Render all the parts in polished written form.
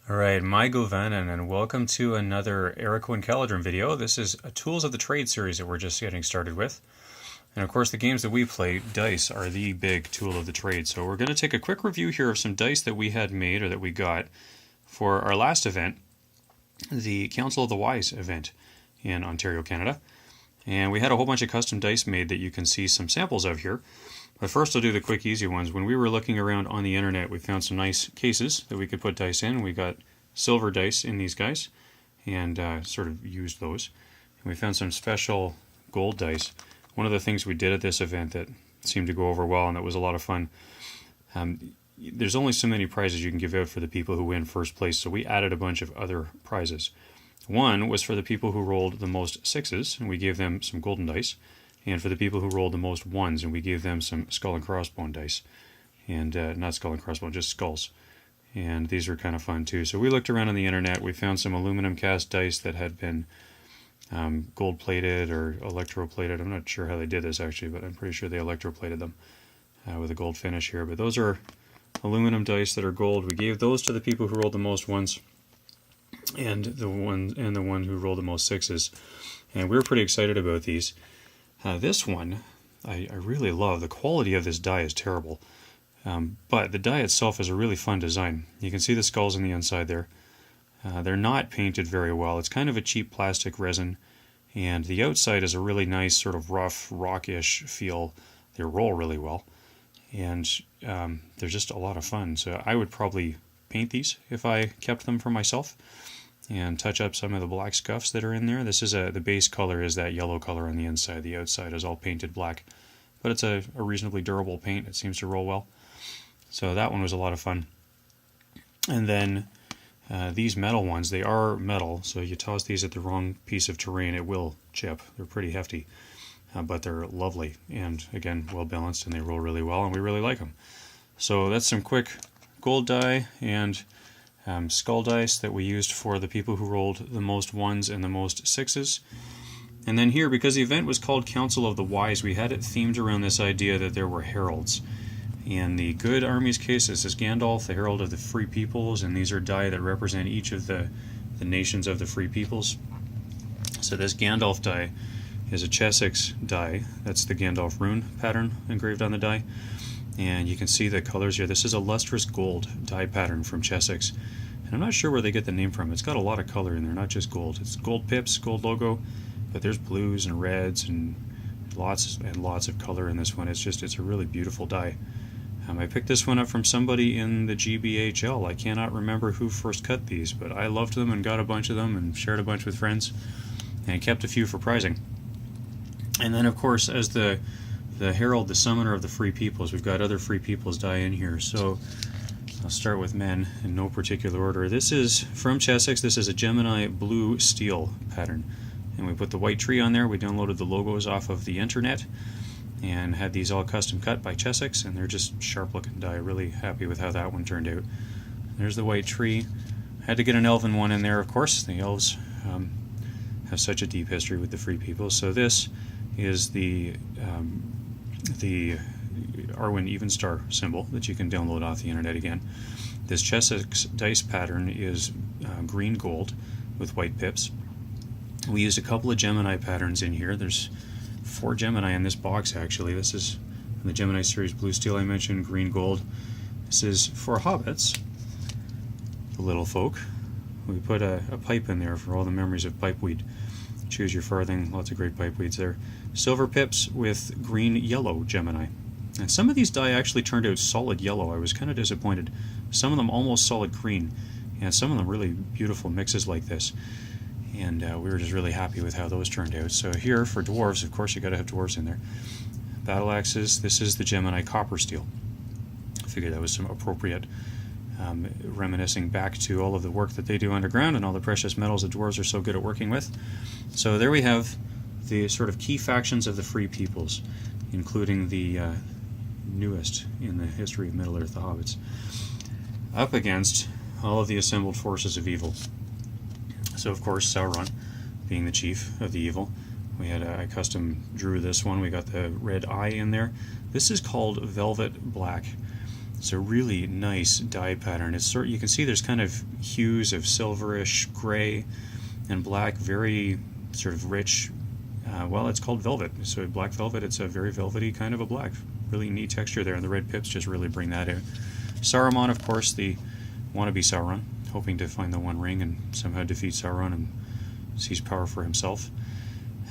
Alright, my Govanen, and welcome to another Erico and Caledron video. This is a Tools of the Trade series that we're just getting started with. And of course the games that we play, dice are the big tool of the trade. So we're going to take a quick review here of some dice that we had made, or that we got, for our last event, the Council of the Wise event in Ontario, Canada. And we had a whole bunch of custom dice made that you can see some samples of here. But first I'll do the quick easy ones. When we were looking around on the internet, we found some nice cases that we could put dice in. We got silver dice in these guys and sort of used those. And we found some special gold dice. One of the things we did at this event that seemed to go over well and that was a lot of fun, there's only so many prizes you can give out for the people who win first place, so we added a bunch of other prizes. One was for the people who rolled the most sixes, and we gave them some golden dice. And for the people who rolled the most ones, and we gave them some skull and crossbone dice. And not skull and crossbone, just skulls. And these were kind of fun too. So we looked around on the internet, we found some aluminum cast dice that had been gold plated or electroplated. I'm not sure how they did this actually, but I'm pretty sure they electroplated them with a gold finish here. But those are aluminum dice that are gold. We gave those to the people who rolled the most ones, and the one who rolled the most sixes. And we were pretty excited about these. This one, I really love. The quality of this die is terrible, but the die itself is a really fun design. You can see the skulls on the inside there. They're not painted very well. It's kind of a cheap plastic resin, and the outside is a really nice sort of rough, rockish feel. They roll really well, and they're just a lot of fun. So I would probably paint these if I kept them for myself, and touch up some of the black scuffs that are in there. This is the base color is that yellow color on the inside. The outside is all painted black, but it's a reasonably durable paint. It seems to roll well. So that one was a lot of fun. And then these metal ones, they are metal, so you toss these at the wrong piece of terrain, it will chip. They're pretty hefty, but they're lovely, and again, well balanced, and they roll really well, and we really like them. So that's some quick gold die and skull dice that we used for the people who rolled the most ones and the most sixes. And then here, because the event was called Council of the Wise, we had it themed around this idea that there were heralds. In the good army's case, this is Gandalf, the herald of the free peoples, and these are die that represent each of the nations of the free peoples. So this Gandalf die is a Chessex die. That's the Gandalf rune pattern engraved on the die. And you can see the colors here. This is a Lustrous Gold die pattern from Chessex. And I'm not sure where they get the name from. It's got a lot of color in there, not just gold. It's gold pips, gold logo, but there's blues and reds and lots of color in this one. It's a really beautiful die. I picked this one up from somebody in the GBHL. I cannot remember who first cut these, but I loved them and got a bunch of them and shared a bunch with friends and kept a few for prizing. And then, of course, as the herald, the summoner of the free peoples, we've got other free peoples die in here. So I'll start with men in no particular order. This is from Chessex. This is a Gemini blue steel pattern, and we put the white tree on there. We downloaded the logos off of the internet and had these all custom cut by Chessex, and they're just sharp looking die. Really happy with how that one turned out. There's the white tree. Had to get an Elven one in there, of course. The elves have such a deep history with the free people. So this is the Arwen Evenstar symbol that you can download off the internet again. This Chessex dice pattern is green gold with white pips. We used a couple of Gemini patterns in here. There's 4 Gemini in this box actually. This is from the Gemini series blue steel I mentioned, green gold. This is for hobbits, the little folk. We put a pipe in there for all the memories of pipeweed. Choose your farthing, lots of great pipeweeds there. Silver pips with green yellow Gemini. And some of these die actually turned out solid yellow. I was kind of disappointed. Some of them almost solid green, and some of them really beautiful mixes like this. And we were just really happy with how those turned out. So here for dwarves, of course you got to have dwarves in there. Battle axes, this is the Gemini copper steel. I figured that was some appropriate reminiscing back to all of the work that they do underground and all the precious metals the dwarves are so good at working with. So there we have the sort of key factions of the free peoples, including the newest in the history of Middle-earth, the hobbits, up against all of the assembled forces of evil. So of course Sauron being the chief of the evil. We had I custom drew this one. We got the red eye in there. This is called Velvet Black. It's a really nice die pattern. It's you can see there's kind of hues of silverish, gray, and black, very sort of rich. Well, it's called velvet. So black velvet, it's a very velvety kind of a black. Really neat texture there, and the red pips just really bring that out. Saruman, of course, the wannabe Sauron, hoping to find the One Ring and somehow defeat Sauron and seize power for himself.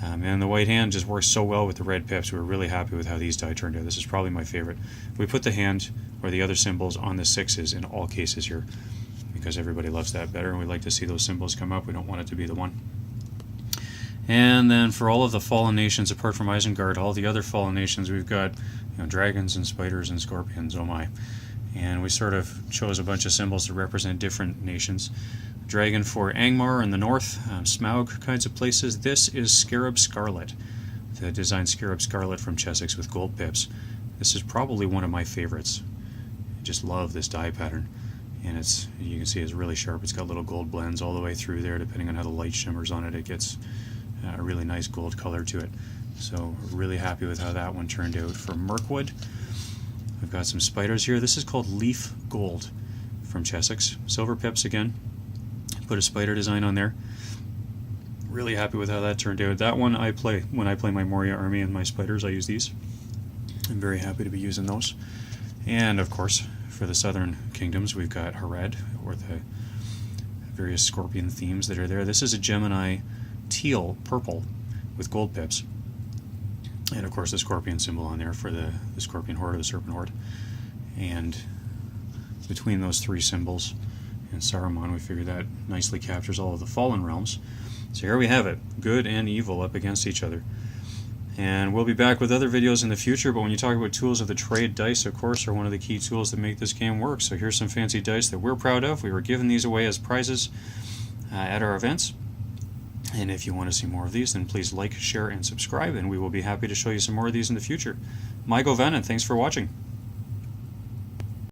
And the white hand just works so well with the red pips. We were really happy with how these die turned out. This is probably my favorite. We put the hand or the other symbols on the sixes in all cases here because everybody loves that better, and we like to see those symbols come up. We don't want it to be the one. And then for all of the fallen nations, apart from Isengard, all the other fallen nations, we've got dragons and spiders and scorpions, oh my. And we sort of chose a bunch of symbols to represent different nations. Dragon for Angmar in the north, Smaug kinds of places. This is Scarab Scarlet, the design Scarab Scarlet from Chessex with gold pips. This is probably one of my favorites. I just love this die pattern. And it's, you can see it's really sharp. It's got little gold blends all the way through there. Depending on how the light shimmers on it, it gets a really nice gold color to it. So really happy with how that one turned out. For Mirkwood, we've got some spiders here. This is called Leaf Gold from Chessex. Silver pips again. Put a spider design on there. Really happy with how that turned out. That one I play when I play my Moria army and my spiders. I use these. I'm very happy to be using those. And of course, for the southern kingdoms, we've got Harad, or the various scorpion themes that are there. This is a Gemini teal purple with gold pips. And of course the scorpion symbol on there for the scorpion horde or the serpent horde. And between those three symbols and Saruman, we figure that nicely captures all of the fallen realms. So here we have it, good and evil up against each other. And we'll be back with other videos in the future, but when you talk about tools of the trade, dice, of course, are one of the key tools that make this game work. So here's some fancy dice that we're proud of. We were giving these away as prizes at our events. And if you want to see more of these, then please like, share, and subscribe, and we will be happy to show you some more of these in the future. Mygo Van, and thanks for watching.